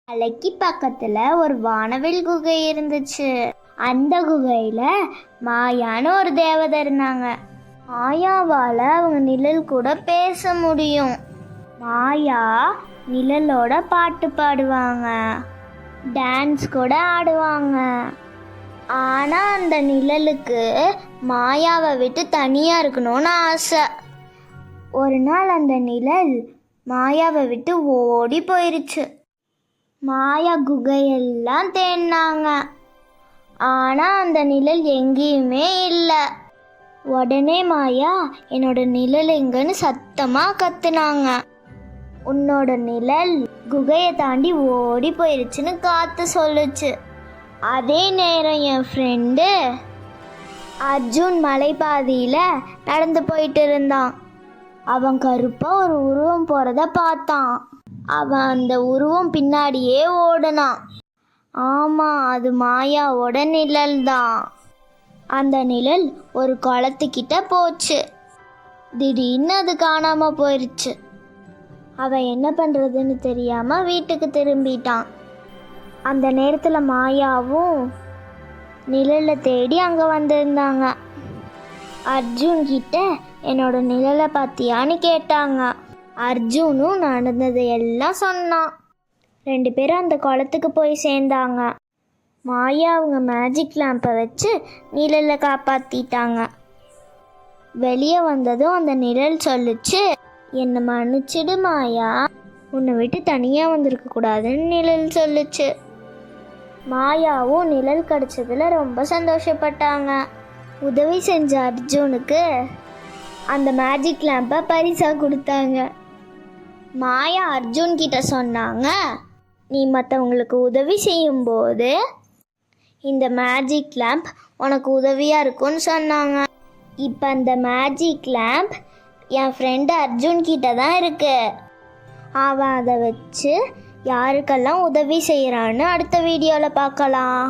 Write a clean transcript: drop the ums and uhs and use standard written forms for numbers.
மலைக்கு பக்கத்துல ஒரு வானவில் குகை இருந்துச்சு. அந்த குகையில மாயான்னு ஒரு தேவதை இருந்தாங்க. மாயாவால அவங்க நிழல் கூட பேச முடியும். மாயா நிழலோட பாட்டு பாடுவாங்க, டான்ஸ் கூட ஆடுவாங்க. ஆனா அந்த நிழலுக்கு மாயாவை விட்டு தனியா இருக்கணும்னு ஆசை. ஒரு நாள் அந்த நிழல் மாயாவை விட்டு ஓடி போயிருச்சு. மாயா குகையெல்லாம் தேடினாங்க, ஆனா அந்த நிழல் எங்கேயுமே இல்லை. உடனே மாயா என்னோட நிழல் எங்கன்னு சத்தமா கத்துனாங்க. உன்னோட நிழல் குகையை தாண்டி ஓடி போயிருச்சுன்னு காத்து சொல்லுச்சு. அதே நேரம் என் ஃப்ரெண்டு அர்ஜுன் மலைப்பாதையில நடந்து போயிட்டு இருந்தான். அவன் கருப்பா ஒரு உருவம் போறத பார்த்தான். அவன் அந்த உருவம் பின்னாடியே ஓடுனான். ஆமா, அது மாயாவோட நிழல் தான். அந்த நிழல் ஒரு குளத்துக்கிட்ட போச்சு. திடீர்னு அது காணாம போயிருச்சு. அவன் என்ன பண்றதுன்னு தெரியாம வீட்டுக்கு திரும்பிட்டான். அந்த நேரத்துல மாயாவும் நிழலை தேடி அங்க வந்திருந்தாங்க. அர்ஜுன் கிட்ட என்னோட நிழலை பார்த்தியான்னு கேட்டாங்க. அர்ஜுனும் நடந்ததை எல்லாம் சொன்னான். 2 பேரும் அந்த குளத்துக்கு போய் சேர்ந்தாங்க. மாயா அவங்க மேஜிக் லேம்பை வச்சு நிழலை காப்பாத்திட்டாங்க. வெளியே வந்ததும் அந்த நிழல் சொல்லுச்சு, என்னை மன்னிச்சிடு மாயா, உன்னை விட்டு தனியாக வந்திருக்க கூடாதுன்னு நிழல் சொல்லுச்சு. மாயாவும் நிழல் கிடைச்சதுல ரொம்ப சந்தோஷப்பட்டாங்க. உதவி செஞ்ச அர்ஜுனுக்கு அந்த மேஜிக் லேம்பை பரிசா கொடுத்தாங்க. மாயா அர்ஜுன் கிட்ட சொன்னாங்க, நீ மற்றவங்களுக்கு உதவி செய்யும்போது இந்த மேஜிக் லேம்ப் உனக்கு உதவியாக இருக்கும்னு சொன்னாங்க. இப்போ அந்த மேஜிக் லேம்ப் என் ஃப்ரெண்டு அர்ஜுன் கிட்ட தான் இருக்கு. அவன் அதை வச்சு யாருக்கெல்லாம் உதவி செய்கிறான்னு அடுத்த வீடியோவில் பார்க்கலாம்.